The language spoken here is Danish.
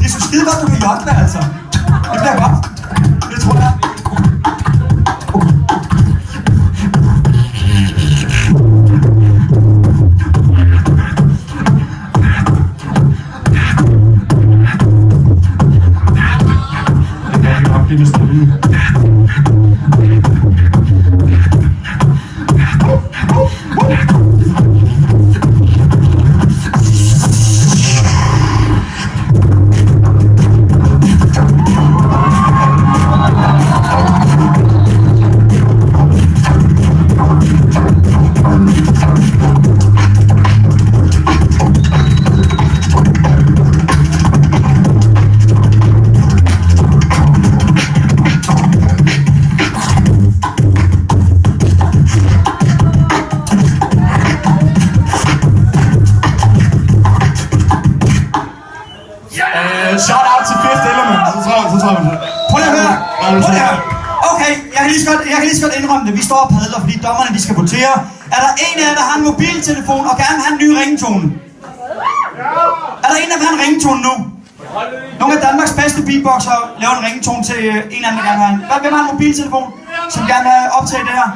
Det er så skide godt, du kan jotte, altså. Det bliver godt. Det tror jeg. Shout out til Fifth Element. Så tror jeg. Prøv lige at høre. Okay, jeg kan lige så godt indrømme det. Vi står og padler, fordi dommerne de skal votere. Er der en af jer, der har en mobiltelefon og gerne vil have en ny ringetone? Er der en, der vil have en ringetone nu? Nogle af Danmarks bedste beatboxer laver en ringetone til en anden, der gerne vil have en. Hvem har en mobiltelefon, som gerne vil optage det her?